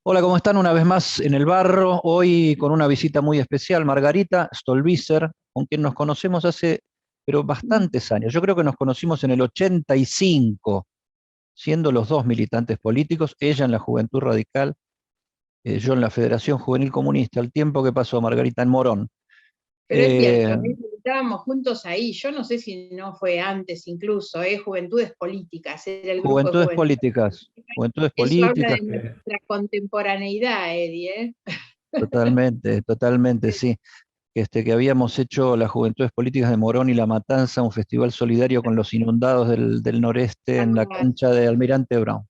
Hola, ¿cómo están? Una vez más en el barro, hoy con una visita muy especial, Margarita Stolbizer, con quien nos conocemos hace, pero bastantes años. Yo creo que nos conocimos en el 85, siendo los dos militantes políticos, ella en la Juventud Radical, yo en la Federación Juvenil Comunista, el tiempo que pasó Margarita en Morón. Pero es cierto, Eh, estábamos juntos ahí. Yo no sé si no fue antes incluso, Juventudes Políticas, era el grupo de Juventudes Juventudes Políticas, Políticas. Juventudes Eso habla Políticas, de nuestra contemporaneidad, Eddie, ¿eh? totalmente, totalmente, sí. Que habíamos hecho las Juventudes Políticas de Morón y La Matanza, un festival solidario con los inundados del noreste en la Ah, cancha de Almirante Brown.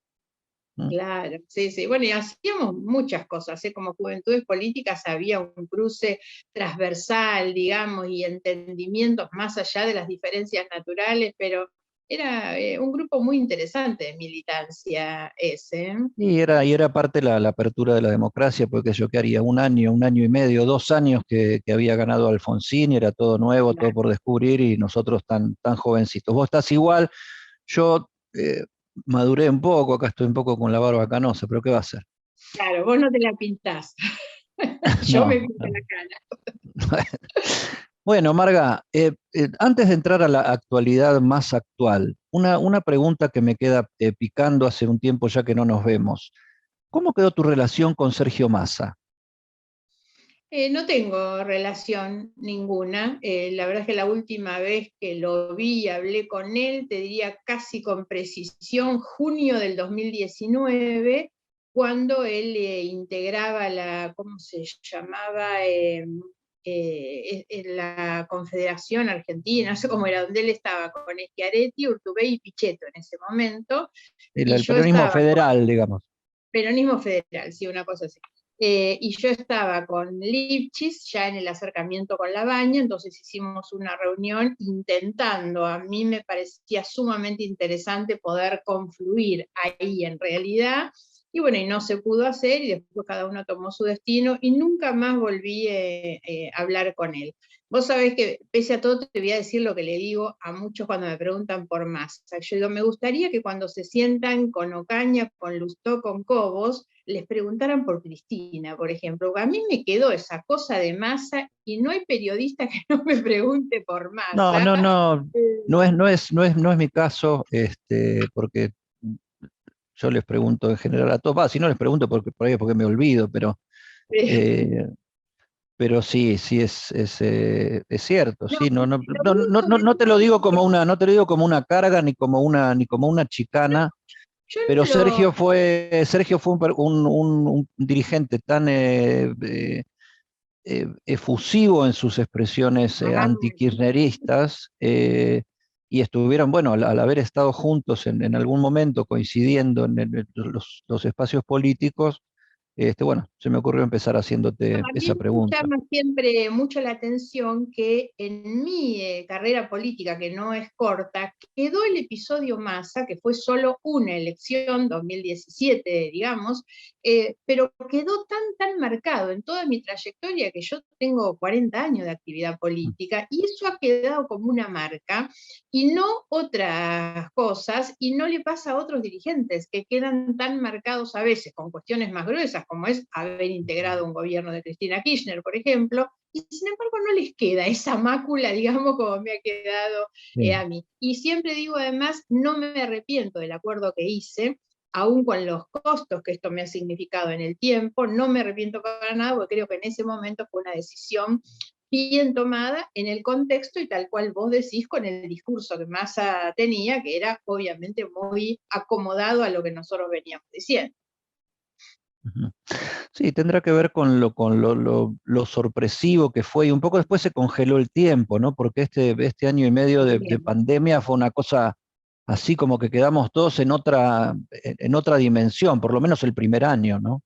¿Mm? claro, sí, sí. Bueno, y hacíamos muchas cosas, ¿eh? Como Juventudes Políticas había un cruce transversal, digamos, y entendimientos más allá de las diferencias naturales, pero era un grupo muy interesante de militancia ese, ¿eh? Y era parte la apertura de la democracia, porque yo que haría un año y medio, 2 años que había ganado Alfonsín, y era todo nuevo, todo por descubrir, y nosotros tan jovencitos. Vos estás igual, yo maduré un poco, acá estoy un poco con la barba canosa, pero ¿qué va a ser? Claro, vos no te la pintás. Yo me No, pinto no. la cara. Bueno, Marga, antes de entrar a la actualidad más actual, una pregunta que me queda picando hace un tiempo ya que no nos vemos. ¿Cómo quedó tu relación con Sergio Massa? No tengo relación ninguna. La verdad es que la última vez que lo vi y hablé con él, te diría casi con precisión, junio del 2019, cuando él integraba ¿cómo se llamaba? La Confederación Argentina, no sé cómo era, donde él estaba con Schiaretti, Urtubey y Pichetto en ese momento, El, y el yo peronismo estaba con federal, digamos. Peronismo Federal, sí, una cosa así. Y yo estaba con Lipchitz ya en el acercamiento con la Baña, entonces hicimos una reunión intentando, a mí me parecía sumamente interesante poder confluir ahí en realidad, y bueno, y no se pudo hacer, y después cada uno tomó su destino, y nunca más volví a hablar con él. Vos sabés que, pese a todo, te voy a decir lo que le digo a muchos cuando me preguntan por Massa. Yo digo, me gustaría que cuando se sientan con Ocaña, con Lustó, con Cobos, les preguntaran por Cristina, por ejemplo. A mí me quedó esa cosa de Massa y no hay periodista que no me pregunte por No, Massa. no, no, Eh, no es mi caso, porque yo les pregunto en general a todos. Si no les pregunto porque por ahí es porque me olvido, eh, pero sí, sí es cierto, no, sí, no, no, lo no, no, único no, que no te lo digo como una, no te lo digo como una carga ni como una chicana, yo pero no lo... Sergio fue un dirigente tan efusivo en sus expresiones Ah, antikirchneristas, y estuvieron, bueno, al haber estado juntos en algún momento, coincidiendo en los espacios políticos, bueno, se me ocurrió empezar haciéndote a mí esa me pregunta. llama siempre mucho la atención que en mi carrera política, que no es corta, quedó el episodio Massa, que fue solo una elección, 2017, digamos, pero quedó tan marcado en toda mi trayectoria que yo tengo 40 años de actividad política y eso ha quedado como una marca y no otras cosas, y no le pasa a otros dirigentes que quedan tan marcados a veces con cuestiones más gruesas, como es haber integrado un gobierno de Cristina Kirchner, por ejemplo, y sin embargo no les queda esa mácula, digamos, como me ha quedado Sí. a mí. Y siempre digo, además, no me arrepiento del acuerdo que hice, aún con los costos que esto me ha significado en el tiempo, no me arrepiento para nada, porque creo que en ese momento fue una decisión bien tomada en el contexto y tal cual vos decís con el discurso que Massa tenía, que era obviamente muy acomodado a lo que nosotros veníamos diciendo. Ujú. Sí, tendrá que ver con lo sorpresivo que fue, y un poco después se congeló el tiempo, ¿no? Porque este año y medio de También. pandemia fue una cosa así como que quedamos todos en otra dimensión, por lo menos el primer año, ¿no?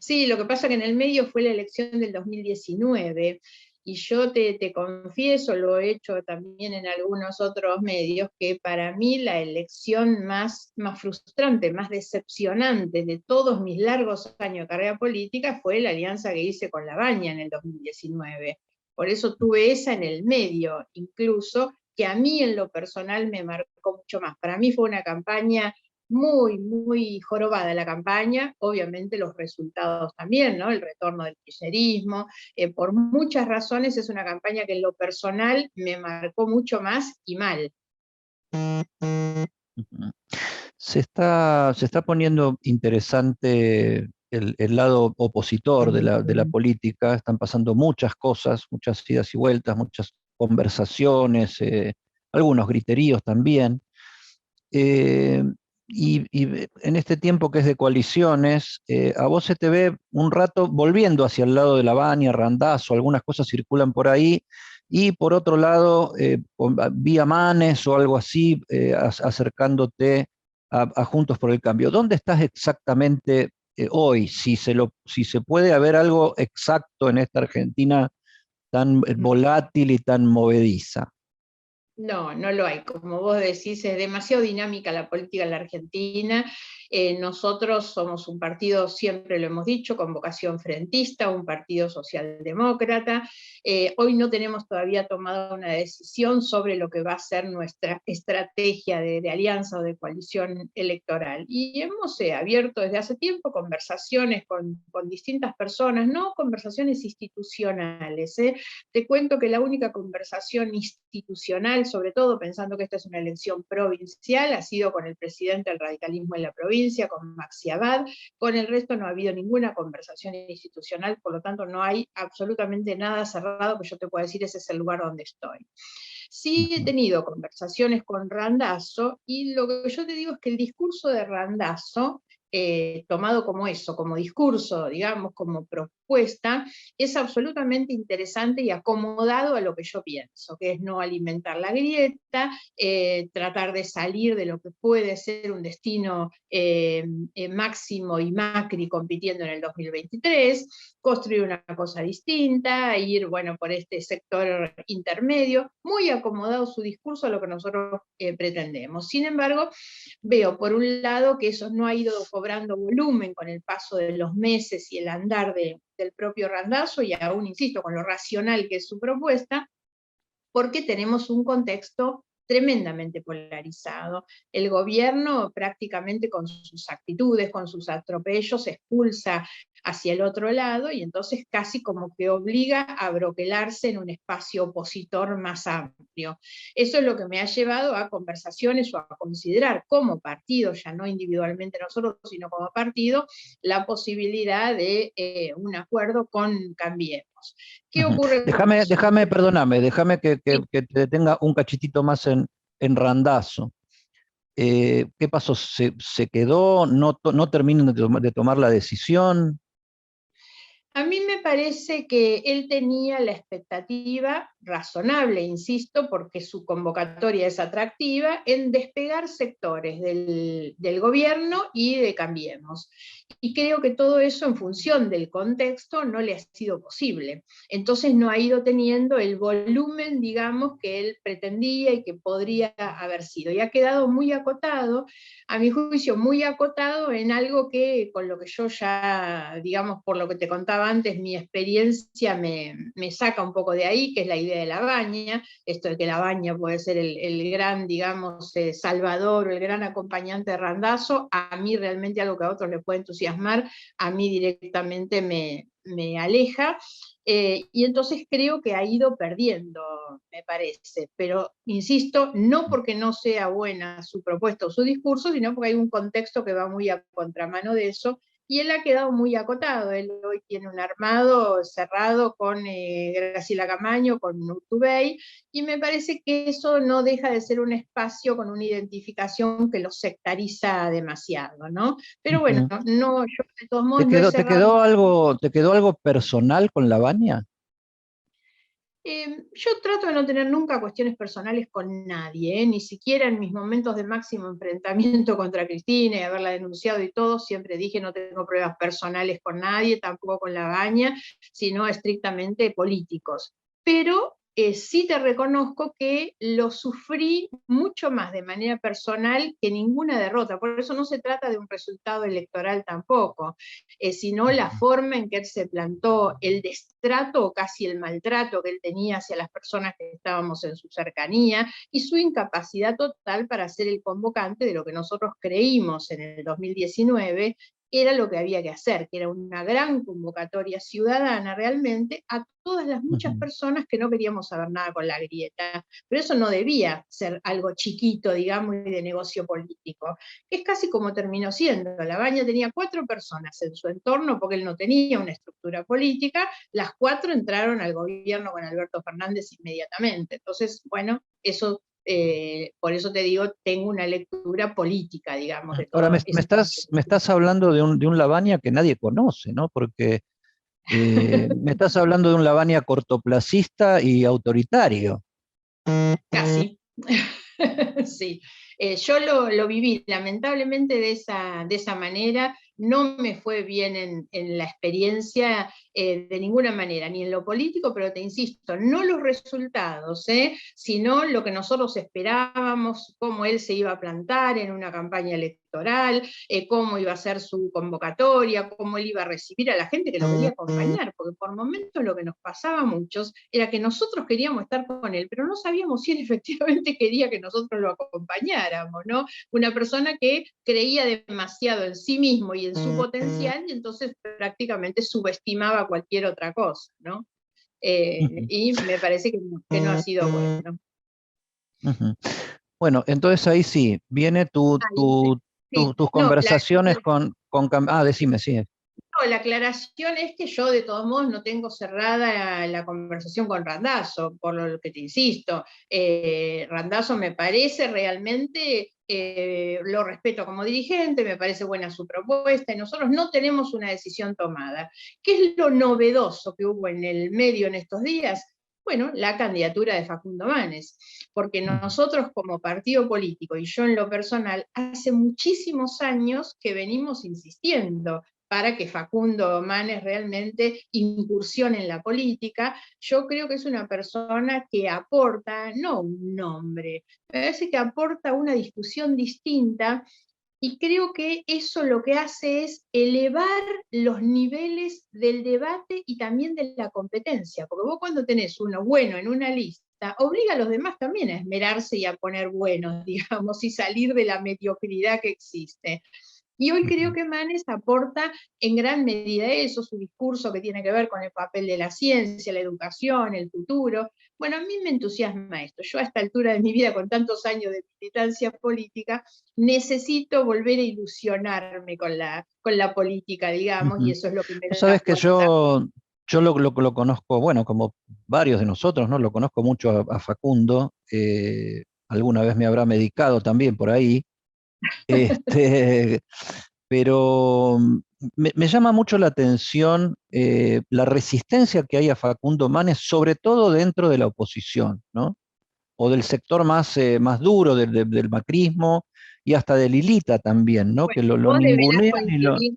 Sí, lo que pasa que en el medio fue la elección del 2019 y yo te confieso, lo he hecho también en algunos otros medios, que para mí la elección más frustrante, más decepcionante de todos mis largos años de carrera política fue la alianza que hice con La Baña en el 2019. Por eso tuve esa en el medio, incluso, que a mí en lo personal me marcó mucho más. Para mí fue una campaña muy, muy jorobada la campaña, obviamente los resultados también, ¿no? El retorno del kirchnerismo, por muchas razones es una campaña que en lo personal me marcó mucho más y mal. Se está poniendo interesante el lado opositor de la política, están pasando muchas cosas, muchas idas y vueltas, muchas conversaciones, algunos griteríos también. Eh, y en este tiempo que es de coaliciones, a vos se te ve un rato volviendo hacia el lado de Lavagna, Randazzo, algunas cosas circulan por ahí, y por otro lado, vía Manes o algo así, acercándote a Juntos por el Cambio. ¿Dónde estás exactamente hoy? Si se puede haber algo exacto en esta Argentina tan volátil y tan movediza. No, no lo hay. Como vos decís, es demasiado dinámica la política en la Argentina. Nosotros somos un partido, siempre lo hemos dicho, con vocación frentista, un partido socialdemócrata. Hoy no tenemos todavía tomado una decisión sobre lo que va a ser nuestra estrategia de alianza o de coalición electoral. Y hemos abierto desde hace tiempo conversaciones con distintas personas, no conversaciones institucionales. Te cuento que la única conversación institucional, sobre todo pensando que esta es una elección provincial, ha sido con el presidente del radicalismo en la provincia, con Maxi Abad. Con el resto no ha habido ninguna conversación institucional, por lo tanto no hay absolutamente nada cerrado que yo te pueda decir ese es el lugar donde estoy. Sí he tenido conversaciones con Randazzo, y lo que yo te digo es que el discurso de Randazzo, tomado como eso, como discurso, digamos, como propuesta, es absolutamente interesante y acomodado a lo que yo pienso, que es no alimentar la grieta, tratar de salir de lo que puede ser un destino Máximo y Macri compitiendo en el 2023, construir una cosa distinta, ir, bueno, por este sector intermedio, muy acomodado su discurso a lo que nosotros pretendemos. Sin embargo, veo por un lado que eso no ha ido cobrando volumen con el paso de los meses y el andar del propio Randazzo, y aún insisto, con lo racional que es su propuesta, porque tenemos un contexto tremendamente polarizado. El gobierno prácticamente con sus actitudes, con sus atropellos, expulsa hacia el otro lado, y entonces casi como que obliga a broquelarse en un espacio opositor más amplio. Eso es lo que me ha llevado a conversaciones o a considerar como partido, ya no individualmente nosotros, sino como partido, la posibilidad de un acuerdo con Cambiemos. ¿Qué ocurre con eso? Déjame que te detenga un cachitito más en Randazzo. ¿Qué pasó? Se quedó? ¿No terminan de tomar la decisión? A mí me parece que él tenía la expectativa razonable, insisto, porque su convocatoria es atractiva, en despegar sectores del gobierno y de Cambiemos. Y creo que todo eso, en función del contexto, no le ha sido posible. Entonces no ha ido teniendo el volumen, digamos, que él pretendía y que podría haber sido. Y ha quedado muy acotado, a mi juicio, muy acotado en algo que, con lo que yo ya, digamos, por lo que te contaba antes, mi experiencia me saca un poco de ahí, que es la idea de Lavagna, esto de que Lavagna puede ser el gran, digamos, salvador, o el gran acompañante de Randazzo. A mí realmente algo que a otros les puede entusiasmar, a mí directamente me aleja, y entonces creo que ha ido perdiendo, me parece, pero insisto, no porque no sea buena su propuesta o su discurso, sino porque hay un contexto que va muy a contramano de eso, y él ha quedado muy acotado. Él hoy tiene un armado cerrado con Graciela Camaño, con Urtubey, y me parece que eso no deja de ser un espacio con una identificación que lo sectariza demasiado, ¿no? Pero bueno, no, yo de todos modos no he cerrado. Te quedó algo personal con Lavagna? Yo trato de no tener nunca cuestiones personales con nadie, ni siquiera en mis momentos de máximo enfrentamiento contra Cristina y haberla denunciado y todo, siempre dije no tengo pruebas personales con nadie, tampoco con Lavagna, sino estrictamente políticos. Pero sí te reconozco que lo sufrí mucho más de manera personal que ninguna derrota. Por eso no se trata de un resultado electoral tampoco, sino la forma en que él se plantó, el destrato o casi el maltrato que él tenía hacia las personas que estábamos en su cercanía, y su incapacidad total para ser el convocante de lo que nosotros creímos en el 2019 era lo que había que hacer, que era una gran convocatoria ciudadana realmente a todas las muchas personas que no queríamos saber nada con la grieta. Pero eso no debía ser algo chiquito, digamos, y de negocio político. Es casi como terminó siendo. Labaña tenía 4 personas en su entorno porque él no tenía una estructura política, las 4 entraron al gobierno con Alberto Fernández inmediatamente. Entonces, bueno, eso por eso te digo, tengo una lectura política, digamos, de Ahora, todo ese me estás hablando de un Lavagna que nadie conoce, ¿no? Porque me estás hablando de un Lavagna cortoplacista y autoritario. Casi. Sí. Yo lo viví lamentablemente de esa manera. No me fue bien en la experiencia de ninguna manera, ni en lo político, pero te insisto, no los resultados, sino lo que nosotros esperábamos, cómo él se iba a plantar en una campaña electoral, cómo iba a ser su convocatoria, cómo él iba a recibir a la gente que lo quería acompañar, porque por momentos lo que nos pasaba a muchos era que nosotros queríamos estar con él, pero no sabíamos si él efectivamente quería que nosotros lo acompañáramos, ¿no? Una persona que creía demasiado en sí mismo y en su potencial, y entonces prácticamente subestimaba cualquier otra cosa, ¿no? Y me parece que no ha sido bueno. Bueno, entonces ahí sí, viene Sí, tus no, conversaciones decime, sí. no, la aclaración es que yo de todos modos no tengo cerrada la conversación con Randazzo, por lo que te insisto. Randazzo me parece realmente, lo respeto como dirigente, me parece buena su propuesta, y nosotros no tenemos una decisión tomada. ¿Qué es lo novedoso que hubo en el medio en estos días? Bueno, la candidatura de Facundo Manes, porque nosotros como partido político y yo en lo personal, hace muchísimos años que venimos insistiendo para que Facundo Manes realmente incursione en la política. Yo creo que es una persona que aporta, no un nombre, me parece que aporta una discusión distinta, y creo que eso lo que hace es elevar los niveles del debate y también de la competencia, porque vos cuando tenés uno bueno en una lista, obliga a los demás también a esmerarse y a poner buenos, digamos, y salir de la mediocridad que existe. Y hoy creo que Manes aporta en gran medida eso, su discurso que tiene que ver con el papel de la ciencia, la educación, el futuro. Bueno, a mí me entusiasma esto. Yo a esta altura de mi vida, con tantos años de militancia política, necesito volver a ilusionarme con la política, digamos, y eso es lo que me Vos da sabés que fuerza. yo lo conozco, bueno, como varios de nosotros, ¿no? Lo conozco mucho a Facundo, alguna vez me habrá medicado también por ahí, este, pero me llama mucho la atención la resistencia que hay a Facundo Manes, sobre todo dentro de la oposición, ¿no? O del sector más duro del macrismo y hasta de Lilita también, ¿no? Bueno, Que lo vos deberás ningunean coincidir,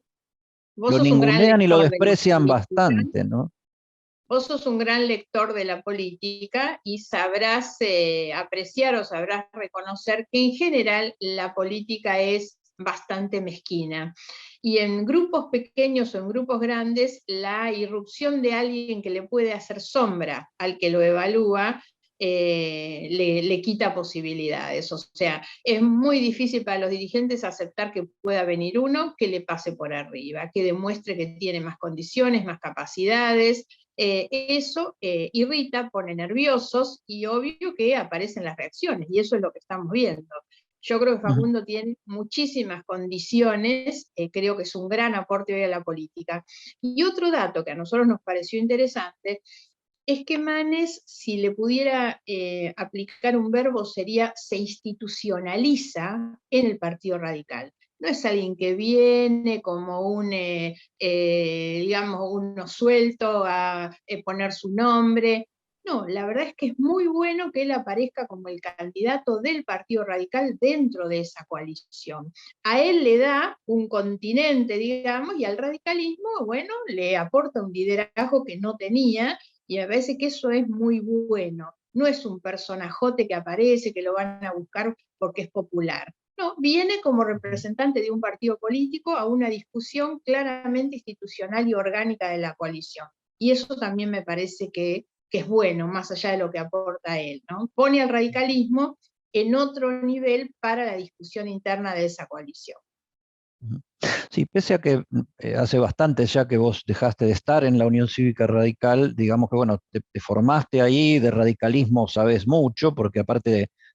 vos lo sos un gran ningunean y lo lector de la desprecian política. bastante, ¿no? Vos sos un gran lector de la política y sabrás apreciar o sabrás reconocer que en general la política es bastante mezquina. Y en grupos pequeños o en grupos grandes, la irrupción de alguien que le puede hacer sombra al que lo evalúa le quita posibilidades. O sea, es muy difícil para los dirigentes aceptar que pueda venir uno que le pase por arriba, que demuestre que tiene más condiciones, más capacidades. Eso irrita, pone nerviosos, y obvio que aparecen las reacciones, y eso es lo que estamos viendo. Yo creo que Facundo tiene muchísimas condiciones, creo que es un gran aporte hoy a la política. Y otro dato que a nosotros nos pareció interesante es que Manes, si le pudiera aplicar un verbo, sería se institucionaliza en el Partido Radical. No es alguien que viene como digamos, uno suelto a poner su nombre. No, la verdad es que es muy bueno que él aparezca como el candidato del Partido Radical dentro de esa coalición. A él le da un continente, digamos, y al radicalismo, bueno, le aporta un liderazgo que no tenía, Y me parece que eso es muy bueno. No es un personajote que aparece, que lo van a buscar porque es popular. No, viene como representante de un partido político a una discusión claramente institucional y orgánica de la coalición. Y eso también me parece que es bueno, más allá de lo que aporta él, ¿no? Pone al radicalismo en otro nivel para la discusión interna de esa coalición. Sí, pese a que hace bastante ya que vos dejaste de estar en la Unión Cívica Radical, digamos que bueno, te formaste ahí, de radicalismo sabes mucho, porque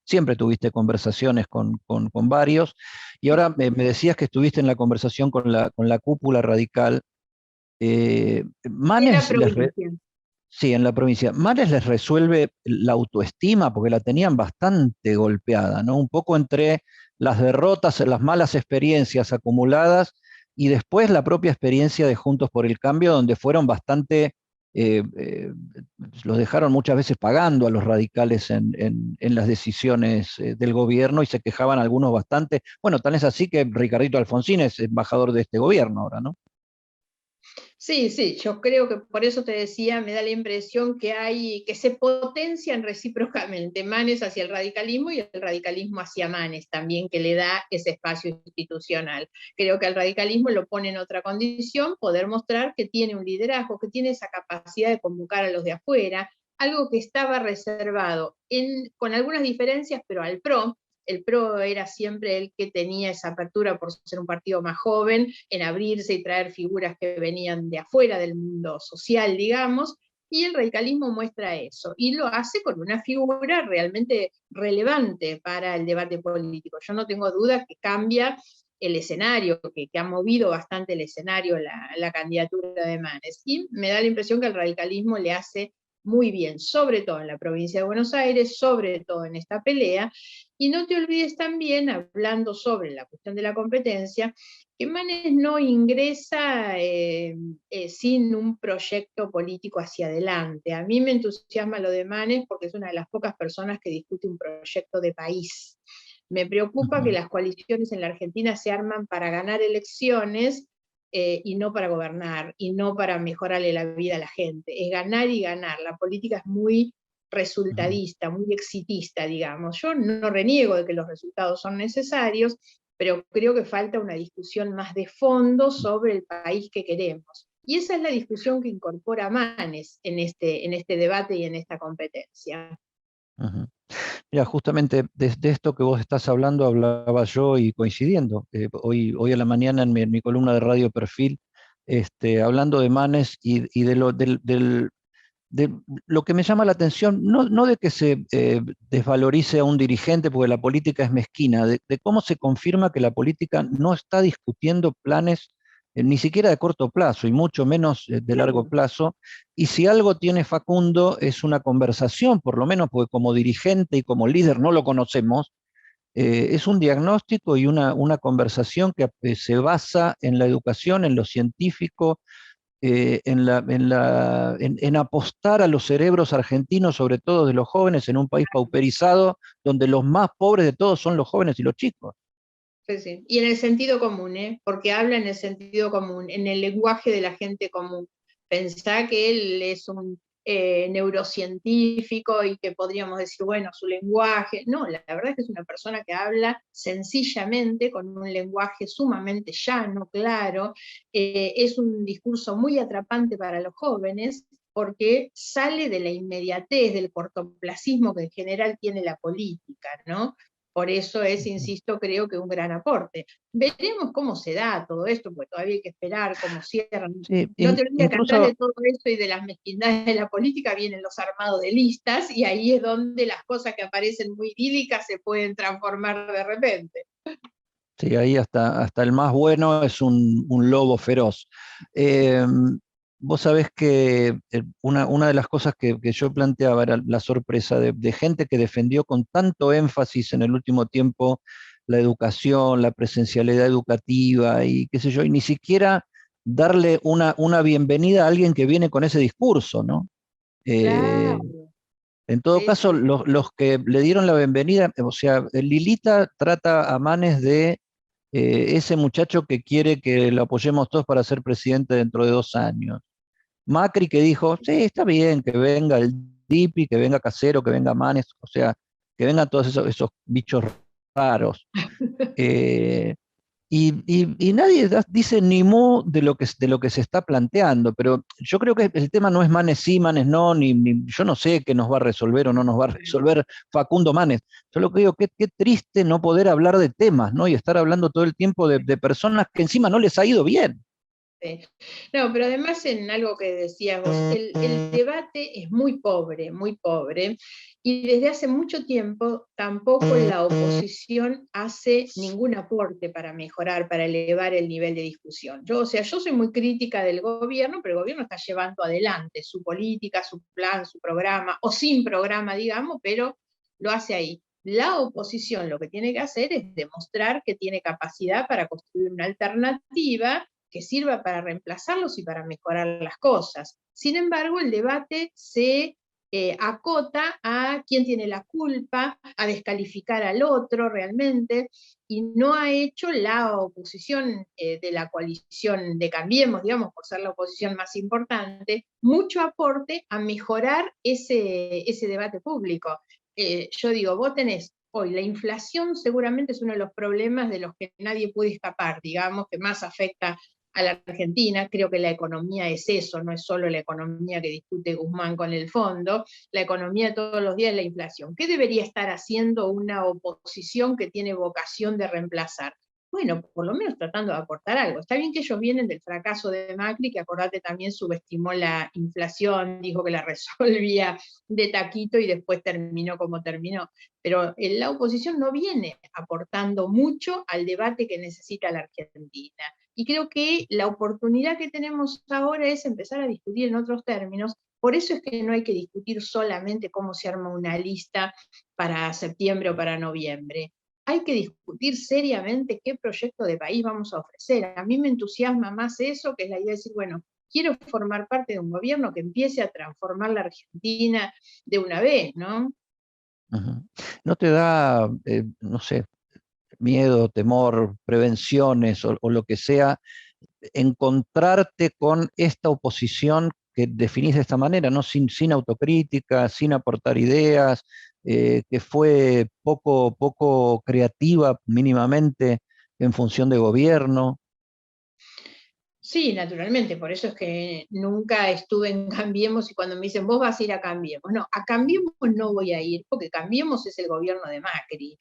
siempre tuviste conversaciones con varios, y ahora me decías que estuviste en la conversación con la cúpula radical. En la Manes provincia. sí, en la provincia. Manes les resuelve la autoestima porque la tenían bastante golpeada, ¿no? Un poco entre las derrotas, las malas experiencias acumuladas y después la propia experiencia de Juntos por el Cambio, donde fueron bastante, eh, eh, los dejaron muchas veces pagando a los radicales en las decisiones del gobierno y se quejaban algunos bastante. Bueno, tal es así que Ricardito Alfonsín es embajador de este gobierno ahora, ¿no? Sí, sí, yo creo que por eso te decía, me da la impresión que se potencian recíprocamente Manes hacia el radicalismo y el radicalismo hacia Manes también, que le da ese espacio institucional. Creo que al radicalismo lo pone en otra condición, poder mostrar que tiene un liderazgo, que tiene esa capacidad de convocar a los de afuera, algo que estaba reservado con algunas diferencias, pero al PRO. El PRO era siempre el que tenía esa apertura por ser un partido más joven, en abrirse y traer figuras que venían de afuera del mundo social, digamos, y el radicalismo muestra eso, y lo hace con una figura realmente relevante para el debate político. Yo no tengo duda que cambia el escenario, que ha movido bastante el escenario la candidatura de Manes, y me da la impresión que el radicalismo le hace muy bien, sobre todo en la provincia de Buenos Aires, sobre todo en esta pelea, y no te olvides también, hablando sobre la cuestión de la competencia, que Manes no ingresa sin un proyecto político hacia adelante. A mí me entusiasma lo de Manes porque es una de las pocas personas que discute un proyecto de país. Me preocupa que las coaliciones en la Argentina se arman para ganar elecciones y no para gobernar, y no para mejorarle la vida a la gente. Es ganar y ganar. La política es muy resultadista, muy exitista, digamos. Yo no reniego de que los resultados son necesarios, pero creo que falta una discusión más de fondo sobre el país que queremos. Y esa es la discusión que incorpora Manes en este debate y en esta competencia. Ujú. Mira, justamente de esto que vos estás hablando, hablaba yo y coincidiendo. Hoy a la mañana en mi columna de Radio Perfil, hablando de Manes y de lo que me llama la atención, no de que se desvalorice a un dirigente, porque la política es mezquina, de cómo se confirma que la política no está discutiendo planes ni siquiera de corto plazo y mucho menos de largo plazo. Y si algo tiene Facundo es una conversación, por lo menos porque como dirigente y como líder no lo conocemos, es un diagnóstico y una conversación que se basa en la educación, en lo científico, en apostar a los cerebros argentinos, sobre todo de los jóvenes, en un país pauperizado, donde los más pobres de todos son los jóvenes y los chicos. Sí, sí. Y en el sentido común, porque habla en el sentido común, en el lenguaje de la gente común. Pensá que él es un neurocientífico y que podríamos decir, bueno, su lenguaje. No, la verdad es que es una persona que habla sencillamente, con un lenguaje sumamente llano, claro. Es un discurso muy atrapante para los jóvenes porque sale de la inmediatez, del cortoplacismo que en general tiene la política, ¿no? Por eso es, insisto, creo que un gran aporte. Veremos cómo se da todo esto, porque todavía hay que esperar cómo cierran. Sí, No te olvides que atrás incluso, de todo esto y de las mezquindades de la política vienen los armados de listas, y ahí es donde las cosas que aparecen muy idílicas se pueden transformar de repente. sí, ahí hasta el más bueno es un lobo feroz. Eh, Vos sabés que una de las cosas que yo planteaba era la sorpresa de gente que defendió con tanto énfasis en el último tiempo la educación, la presencialidad educativa y qué sé yo, y ni siquiera darle una bienvenida a alguien que viene con ese discurso, ¿no? Eh, Claro, en todo sí, caso, sí. los que le dieron la bienvenida, o sea, Lilita trata a Manes de ese muchacho que quiere que lo apoyemos todos para ser presidente dentro de 2 años. Macri que dijo, sí, está bien que venga el Dipi, que venga Casero, que venga Manes, o sea, que vengan todos esos bichos raros. Eh, y nadie dice ni mu de lo que se está planteando, pero yo creo que el tema no es Manes sí, Manes no, yo no sé qué nos va a resolver o no nos va a resolver Facundo Manes. Yo lo que digo, qué triste no poder hablar de temas, ¿no? Y estar hablando todo el tiempo de personas que encima no les ha ido bien. Sí. No, pero además en algo que decías vos, el debate es muy pobre, y desde hace mucho tiempo tampoco la oposición hace ningún aporte para mejorar, para elevar el nivel de discusión. Yo, o sea, yo soy muy crítica del gobierno, pero el gobierno está llevando adelante su política, su plan, su programa, o sin programa, digamos, pero lo hace ahí. La oposición lo que tiene que hacer es demostrar que tiene capacidad para construir una alternativa que sirva para reemplazarlos y para mejorar las cosas. Sin embargo, el debate se acota a quién tiene la culpa, a descalificar al otro realmente, y no ha hecho la oposición de la coalición de Cambiemos, digamos, por ser la oposición más importante, mucho aporte a mejorar ese debate público. Yo digo, vos tenés hoy la inflación seguramente es uno de los problemas de los que nadie puede escapar, digamos, que más afecta a la Argentina. Creo que la economía es eso, no es solo la economía que discute Guzmán con el fondo, la economía de todos los días es la inflación. ¿Qué debería estar haciendo una oposición que tiene vocación de reemplazar? Bueno, por lo menos tratando de aportar algo. Está bien que ellos vienen del fracaso de Macri, que acordate también subestimó la inflación, dijo que la resolvía de taquito y después terminó como terminó. Pero la oposición no viene aportando mucho al debate que necesita la Argentina. Y creo que la oportunidad que tenemos ahora es empezar a discutir en otros términos. Por eso es que no hay que discutir solamente cómo se arma una lista para septiembre o para noviembre. Hay que discutir seriamente qué proyecto de país vamos a ofrecer. A mí me entusiasma más eso, que es la idea de decir, bueno, quiero formar parte de un gobierno que empiece a transformar la Argentina de una vez, ¿no? Ujú. ¿No te da, no sé, miedo, temor, prevenciones o lo que sea, encontrarte con esta oposición que definís de esta manera, ¿no? Sin autocrítica, sin aportar ideas, que fue poco creativa mínimamente en función de gobierno? Sí, naturalmente, por eso es que nunca estuve en Cambiemos y cuando me dicen, vos vas a ir a Cambiemos. No, a Cambiemos no voy a ir porque Cambiemos es el gobierno de Macri.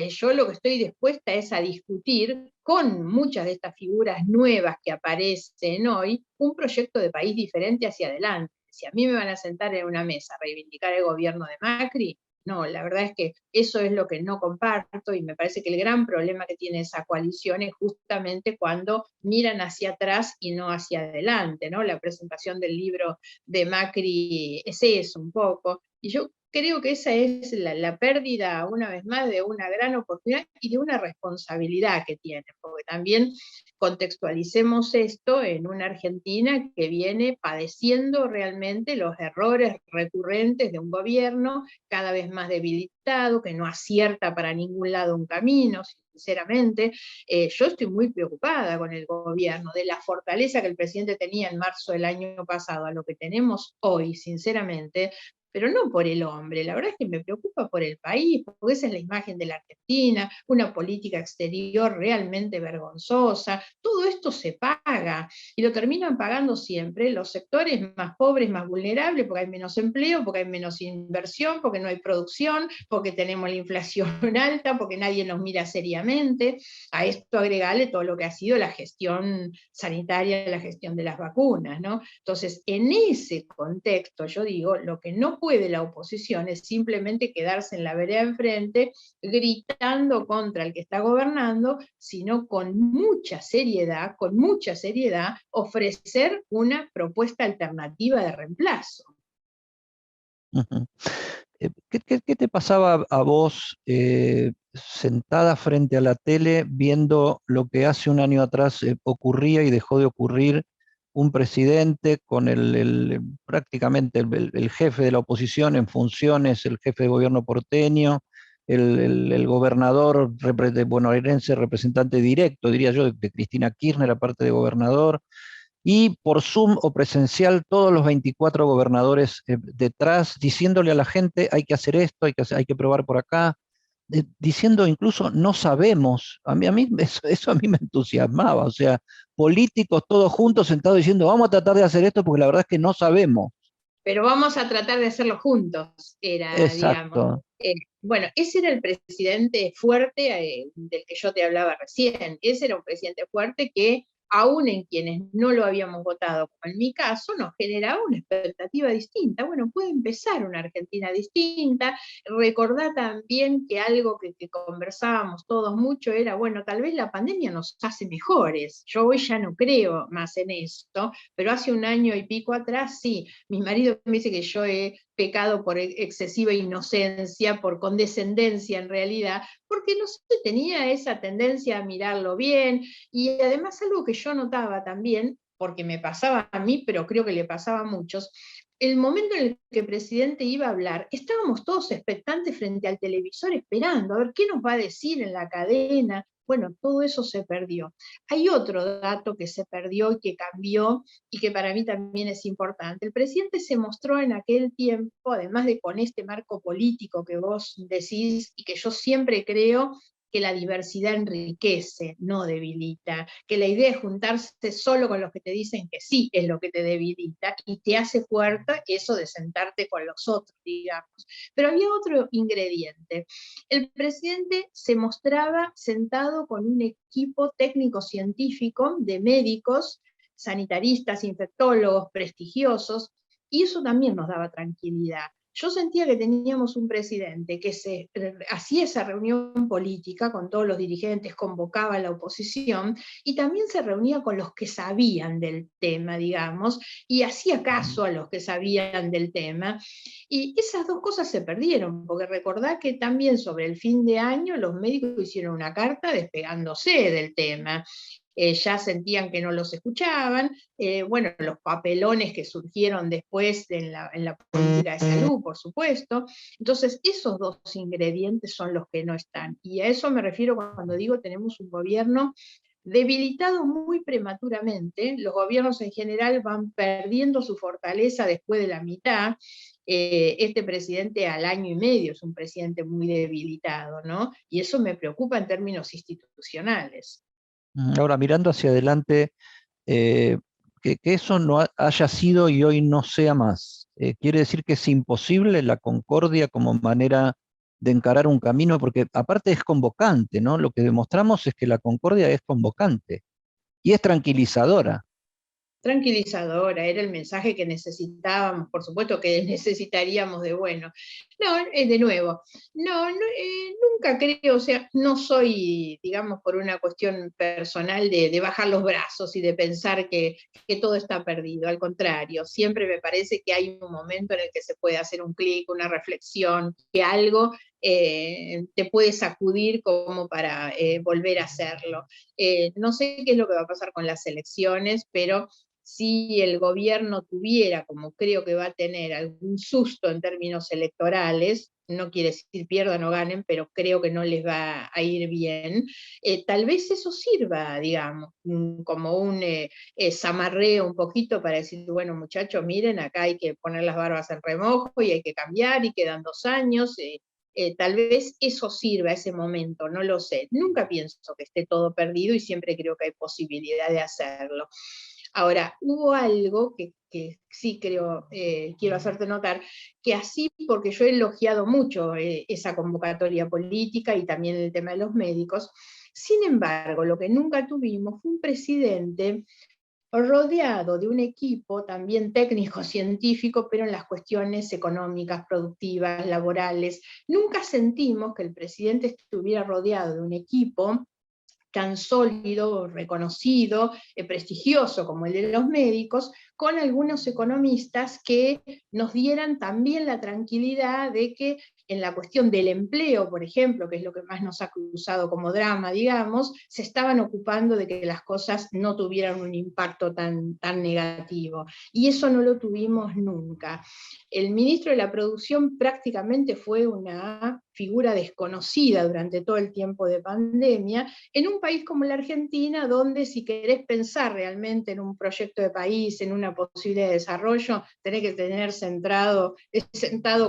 Yo lo que estoy dispuesta es a discutir con muchas de estas figuras nuevas que aparecen hoy un proyecto de país diferente hacia adelante. Si a mí me van a sentar en una mesa a reivindicar el gobierno de Macri, no, la verdad es que eso es lo que no comparto y me parece que el gran problema que tiene esa coalición es justamente cuando miran hacia atrás y no hacia adelante, ¿no? La presentación del libro de Macri es eso un poco. Y yo creo que esa es la pérdida, una vez más, de una gran oportunidad y de una responsabilidad que tiene, porque también contextualicemos esto en una Argentina que viene padeciendo realmente los errores recurrentes de un gobierno cada vez más debilitado, que no acierta para ningún lado un camino, sinceramente. Yo estoy muy preocupada con el gobierno, de la fortaleza que el presidente tenía en marzo del año pasado a lo que tenemos hoy, sinceramente, pero no por el hombre, la verdad es que me preocupa por el país, porque esa es la imagen de la Argentina, una política exterior realmente vergonzosa, todo esto se paga y lo terminan pagando siempre los sectores más pobres, más vulnerables, porque hay menos empleo, porque hay menos inversión, porque no hay producción, porque tenemos la inflación alta, porque nadie nos mira seriamente. A esto agregarle todo lo que ha sido la gestión sanitaria, la gestión de las vacunas, ¿no? Entonces, en ese contexto, yo digo, lo que no puede la oposición es simplemente quedarse en la vereda enfrente gritando contra el que está gobernando, sino con mucha seriedad, ofrecer una propuesta alternativa de reemplazo. Ujú. ¿Qué te pasaba a vos sentada frente a la tele viendo lo que hace un año atrás ocurría y dejó de ocurrir? Un presidente con prácticamente el jefe de la oposición en funciones, el jefe de gobierno porteño, el gobernador bonaerense, representante directo, diría yo, de Cristina Kirchner, aparte de gobernador, y por Zoom o presencial todos los 24 gobernadores detrás, diciéndole a la gente, hay que hacer esto, hay que probar por acá, diciendo incluso no sabemos. A mí eso a mí me entusiasmaba, o sea, políticos todos juntos sentados diciendo, vamos a tratar de hacer esto porque la verdad es que no sabemos. Pero vamos a tratar de hacerlo juntos, era, digamos. Exacto. Bueno, ese era el presidente fuerte del que yo te hablaba recién. Ese era un presidente fuerte que, aún en quienes no lo habíamos votado, como en mi caso, nos generaba una expectativa distinta. Bueno, puede empezar una Argentina distinta. Recordá también que algo que conversábamos todos mucho era, bueno, tal vez la pandemia nos hace mejores. Yo hoy ya no creo más en esto, pero hace un año y pico atrás sí. Mi marido me dice que yo he pecado por excesiva inocencia, por condescendencia en realidad, porque no sé, tenía esa tendencia a mirarlo bien, y además algo que yo notaba también, porque me pasaba a mí, pero creo que le pasaba a muchos, el momento en el que el presidente iba a hablar, estábamos todos expectantes frente al televisor esperando a ver qué nos va a decir en la cadena. Bueno, todo eso se perdió. Hay otro dato que se perdió y que cambió y que para mí también es importante. El presidente se mostró en aquel tiempo, además de con este marco político que vos decís y que yo siempre creo que la diversidad enriquece, no debilita, que la idea de juntarse solo con los que te dicen que sí es lo que te debilita y te hace fuerte eso de sentarte con los otros, digamos. Pero había otro ingrediente. El presidente se mostraba sentado con un equipo técnico-científico de médicos, sanitaristas, infectólogos prestigiosos, y eso también nos daba tranquilidad. Yo sentía que teníamos un presidente que hacía esa reunión política con todos los dirigentes, convocaba a la oposición y también se reunía con los que sabían del tema, digamos, y hacía caso a los que sabían del tema. Y esas dos cosas se perdieron, porque recordá que también sobre el fin de año los médicos hicieron una carta despegándose del tema. Ya sentían que no los escuchaban, bueno, los papelones que surgieron después en la política de salud, por supuesto. Entonces, esos dos ingredientes son los que no están. Y a eso me refiero cuando digo tenemos un gobierno debilitado muy prematuramente. Los gobiernos en general van perdiendo su fortaleza después de la mitad. Este presidente al año y medio es un presidente muy debilitado, ¿no? Y eso me preocupa en términos institucionales. Ahora, mirando hacia adelante, eh, que eso no haya sido y hoy no sea más, quiere decir que es imposible la concordia como manera de encarar un camino, porque aparte es convocante, ¿no? Lo que demostramos es que la concordia es convocante y es tranquilizadora. Tranquilizadora, era el mensaje que necesitábamos, por supuesto que necesitaríamos de bueno. No, de nuevo, nunca creo, o sea, no soy, digamos, por una cuestión personal de bajar los brazos y de pensar que todo está perdido, al contrario, siempre me parece que hay un momento en el que se puede hacer un clic, una reflexión, que algo te puede sacudir como para volver a hacerlo. No sé qué es lo que va a pasar con las elecciones, pero si el gobierno tuviera, como creo que va a tener, algún susto en términos electorales, no quiere decir pierdan o ganen, pero creo que no les va a ir bien, tal vez eso sirva, digamos, como un zamarreo un poquito para decir, bueno muchachos, miren, acá hay que poner las barbas en remojo y hay que cambiar y quedan 2 años, tal vez eso sirva a ese momento, no lo sé. Nunca pienso que esté todo perdido y siempre creo que hay posibilidad de hacerlo. Ahora, hubo algo que sí creo, quiero hacerte notar, que así, porque yo he elogiado mucho esa convocatoria política y también el tema de los médicos, sin embargo, lo que nunca tuvimos fue un presidente rodeado de un equipo también técnico-científico, pero en las cuestiones económicas, productivas, laborales. Nunca sentimos que el presidente estuviera rodeado de un equipo tan sólido, reconocido, prestigioso como el de los médicos, con algunos economistas que nos dieran también la tranquilidad de que en la cuestión del empleo, por ejemplo, que es lo que más nos ha cruzado como drama, digamos, se estaban ocupando de que las cosas no tuvieran un impacto tan negativo. Y eso no lo tuvimos nunca. El ministro de la Producción prácticamente fue una figura desconocida durante todo el tiempo de pandemia, en un país como la Argentina, donde si querés pensar realmente en un proyecto de país, en una posibilidad de desarrollo, tenés que tener sentado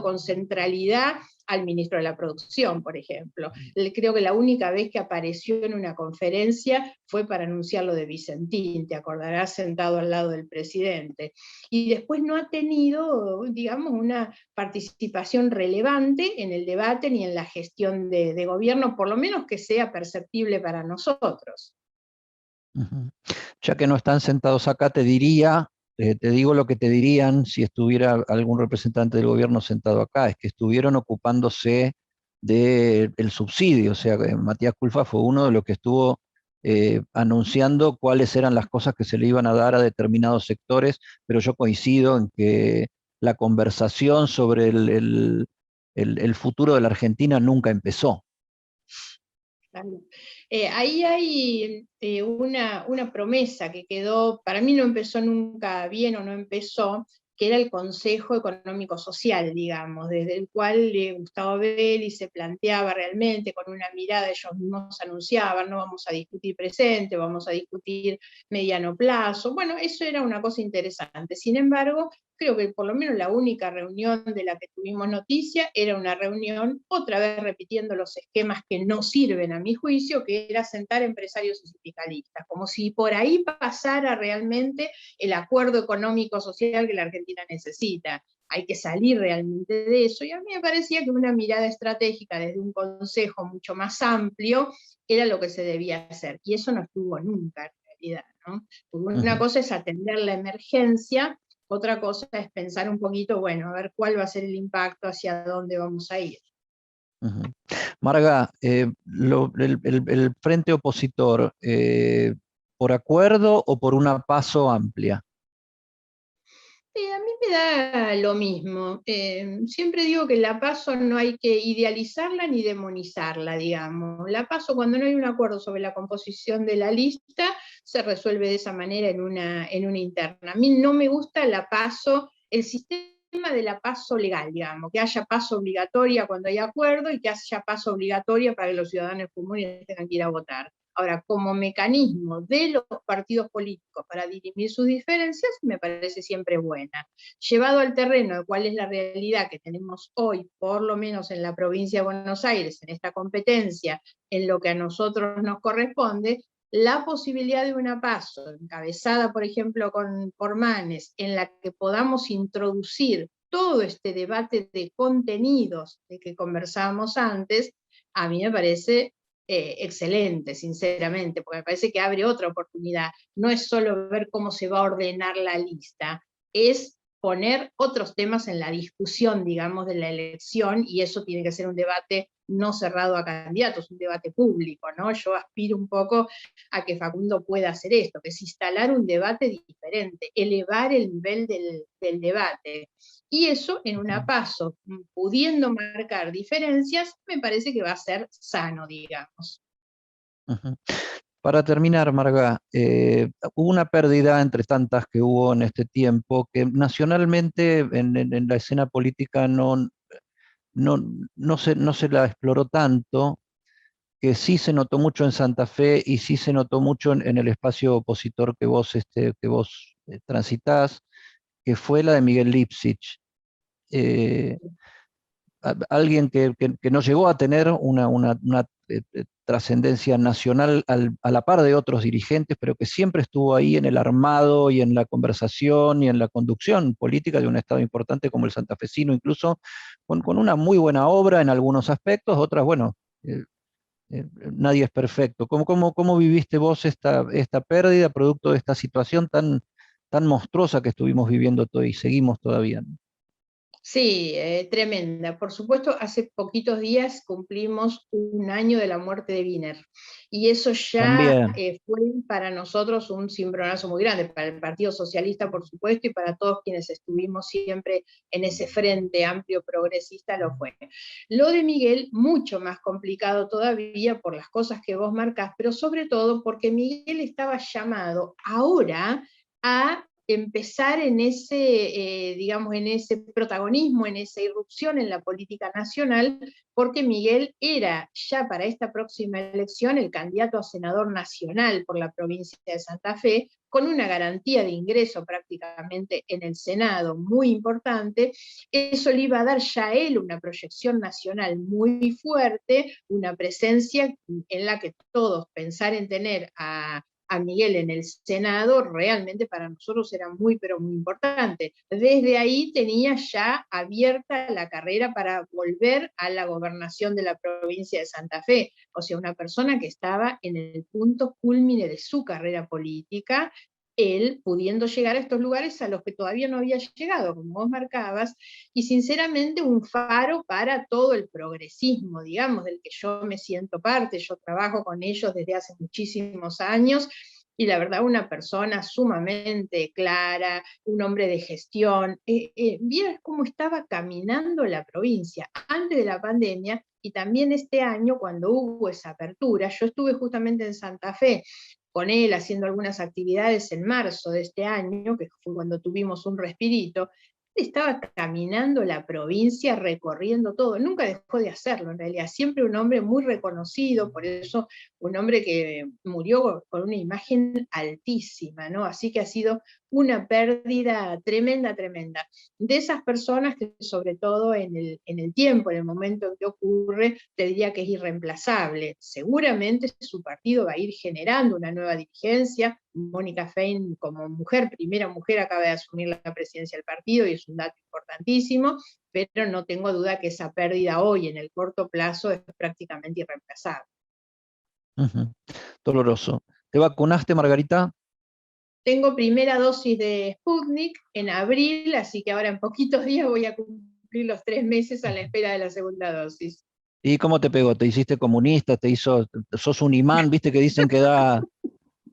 con centralidad al ministro de la Producción, por ejemplo. Creo que la única vez que apareció en una conferencia fue para anunciar lo de Vicentín, te acordarás, sentado al lado del presidente. Y después no ha tenido, digamos, una participación relevante en el debate ni en la gestión de gobierno, por lo menos que sea perceptible para nosotros. Ya que no están sentados acá, te diría, te digo lo que te dirían si estuviera algún representante del gobierno sentado acá, es que estuvieron ocupándose del subsidio, o sea, Matías Culfas fue uno de los que estuvo anunciando cuáles eran las cosas que se le iban a dar a determinados sectores, pero yo coincido en que la conversación sobre el futuro de la Argentina nunca empezó. Ahí hay una promesa que quedó, para mí no empezó nunca bien o no empezó, que era el Consejo Económico Social, digamos, desde el cual Gustavo Belli se planteaba realmente con una mirada, ellos mismos anunciaban, no vamos a discutir presente, vamos a discutir mediano plazo. Bueno, eso era una cosa interesante. Sin embargo, creo que por lo menos la única reunión de la que tuvimos noticia era una reunión, otra vez repitiendo los esquemas que no sirven a mi juicio, que era sentar empresarios y sindicalistas, como si por ahí pasara realmente el acuerdo económico social que la Argentina necesita. Hay que salir realmente de eso, y a mí me parecía que una mirada estratégica desde un consejo mucho más amplio era lo que se debía hacer, y eso no estuvo nunca en realidad, ¿no? Porque una cosa es atender la emergencia, otra cosa es pensar un poquito, bueno, a ver cuál va a ser el impacto, hacia dónde vamos a ir. Marga, el frente opositor, ¿por acuerdo o por una PASO amplia? A mí me da lo mismo. Siempre digo que la PASO no hay que idealizarla ni demonizarla, digamos. La PASO, cuando no hay un acuerdo sobre la composición de la lista, se resuelve de esa manera en una interna. A mí no me gusta la PASO, el sistema de la PASO legal, digamos, que haya PASO obligatoria cuando hay acuerdo y que haya PASO obligatoria para que los ciudadanos comunes tengan que ir a votar. Ahora, como mecanismo de los partidos políticos para dirimir sus diferencias, me parece siempre buena. Llevado al terreno de cuál es la realidad que tenemos hoy, por lo menos en la provincia de Buenos Aires, en esta competencia, en lo que a nosotros nos corresponde, la posibilidad de una PASO, encabezada, por ejemplo, por Manes, en la que podamos introducir todo este debate de contenidos de que conversábamos antes, a mí me parece excelente, sinceramente, porque me parece que abre otra oportunidad. No es solo ver cómo se va a ordenar la lista, es poner otros temas en la discusión, digamos, de la elección, y eso tiene que ser un debate no cerrado a candidatos, un debate público, ¿no? Yo aspiro un poco a que Facundo pueda hacer esto, que es instalar un debate diferente, elevar el nivel del debate. Y eso en una PASO, pudiendo marcar diferencias, me parece que va a ser sano, digamos. Para terminar, Marga, hubo una pérdida entre tantas que hubo en este tiempo, que nacionalmente en la escena política no se la exploró tanto, que sí se notó mucho en Santa Fe y sí se notó mucho en el espacio opositor que vos transitás, que fue la de Miguel Lipsich. Alguien que no llegó a tener una trascendencia nacional a la par de otros dirigentes, pero que siempre estuvo ahí en el armado y en la conversación y en la conducción política de un estado importante como el santafesino, incluso con una muy buena obra en algunos aspectos, otras, bueno, nadie es perfecto. ¿Cómo viviste vos esta pérdida producto de esta situación tan monstruosa que estuvimos viviendo y seguimos todavía? Sí, tremenda. Por supuesto, hace poquitos días cumplimos 1 año de la muerte de Wiener. Y eso ya También. fue para nosotros un cimbronazo muy grande, para el Partido Socialista, por supuesto, y para todos quienes estuvimos siempre en ese frente amplio progresista lo fue. Lo de Miguel, mucho más complicado todavía por las cosas que vos marcás, pero sobre todo porque Miguel estaba llamado ahora a empezar en ese, digamos, en ese protagonismo, en esa irrupción en la política nacional, porque Miguel era ya para esta próxima elección el candidato a senador nacional por la provincia de Santa Fe, con una garantía de ingreso prácticamente en el Senado muy importante. Eso le iba a dar ya a él una proyección nacional muy fuerte, una presencia en la que todos pensar en tener a Miguel en el Senado, realmente para nosotros era muy, pero muy importante. Desde ahí tenía ya abierta la carrera para volver a la gobernación de la provincia de Santa Fe. O sea, una persona que estaba en el punto culmine de su carrera política, él pudiendo llegar a estos lugares a los que todavía no había llegado, como vos marcabas, y sinceramente un faro para todo el progresismo, digamos, del que yo me siento parte. Yo trabajo con ellos desde hace muchísimos años, y la verdad una persona sumamente clara, un hombre de gestión. Vieras cómo estaba caminando la provincia antes de la pandemia, y también este año cuando hubo esa apertura. Yo estuve justamente en Santa Fe con él haciendo algunas actividades en marzo de este año, que fue cuando tuvimos un respirito. Él estaba caminando la provincia, recorriendo todo, nunca dejó de hacerlo en realidad, siempre un hombre muy reconocido, por eso un hombre que murió con una imagen altísima, ¿no? Así que ha sido una pérdida tremenda, tremenda. De esas personas que sobre todo en el tiempo, en el momento en que ocurre, te diría que es irreemplazable. Seguramente su partido va a ir generando una nueva dirigencia. Mónica Fein, como mujer, primera mujer, acaba de asumir la presidencia del partido y es un dato importantísimo, pero no tengo duda que esa pérdida hoy en el corto plazo es prácticamente irreemplazable. Ujú. Doloroso. ¿Te vacunaste, Margarita? Tengo primera dosis de Sputnik en abril, así que ahora en poquitos días voy a cumplir los 3 meses a la espera de la segunda dosis. ¿Y cómo te pegó? ¿Te hiciste comunista? ¿Te hizo, sos un imán? ¿Viste que dicen que da,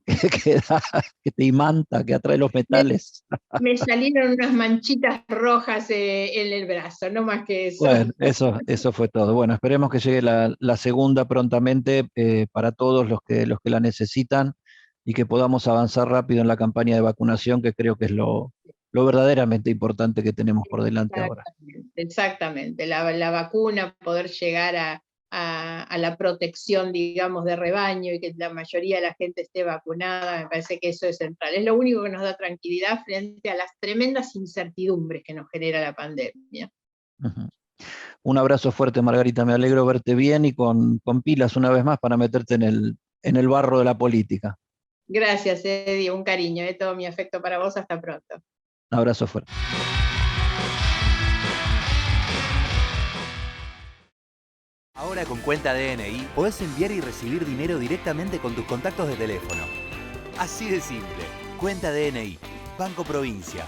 que da, que te imanta, que atrae los Me, metales? me salieron unas manchitas rojas en el brazo, no más que eso. Bueno, eso fue todo. Bueno, esperemos que llegue la segunda prontamente para todos los que la necesitan y que podamos avanzar rápido en la campaña de vacunación, que creo que es lo verdaderamente importante que tenemos por delante ahora. Exactamente. La vacuna, poder llegar a la protección, digamos, de rebaño y que la mayoría de la gente esté vacunada, me parece que eso es central. Es lo único que nos da tranquilidad frente a las tremendas incertidumbres que nos genera la pandemia. Ujú. Un abrazo fuerte, Margarita. Me alegro verte bien y con pilas una vez más para meterte en el barro de la política. Gracias, Eddie. Un cariño. Todo mi afecto para vos. Hasta pronto. Un abrazo fuerte. Ahora con cuenta DNI podés enviar y recibir dinero directamente con tus contactos de teléfono. Así de simple. Cuenta DNI. Banco Provincia.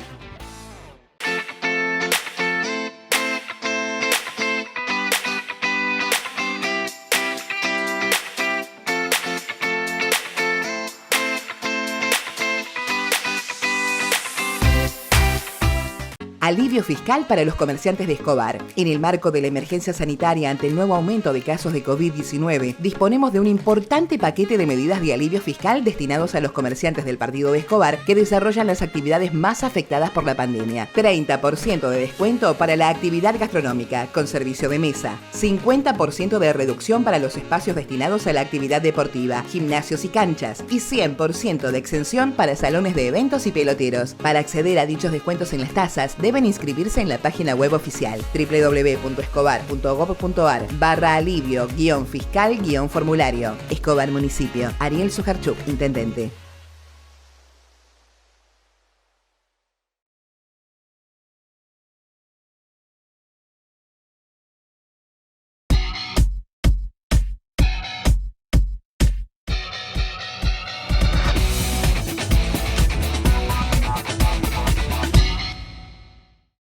Alivio fiscal para los comerciantes de Escobar. En el marco de la emergencia sanitaria ante el nuevo aumento de casos de COVID-19, disponemos de un importante paquete de medidas de alivio fiscal destinados a los comerciantes del partido de Escobar que desarrollan las actividades más afectadas por la pandemia. 30% de descuento para la actividad gastronómica, con servicio de mesa. 50% de reducción para los espacios destinados a la actividad deportiva, gimnasios y canchas. Y 100% de exención para salones de eventos y peloteros. Para acceder a dichos descuentos en las tasas, deben inscribirse en la página web oficial www.escobar.gov.ar/alivio-fiscal-formulario. Escobar Municipio. Ariel Sujarchuk, Intendente.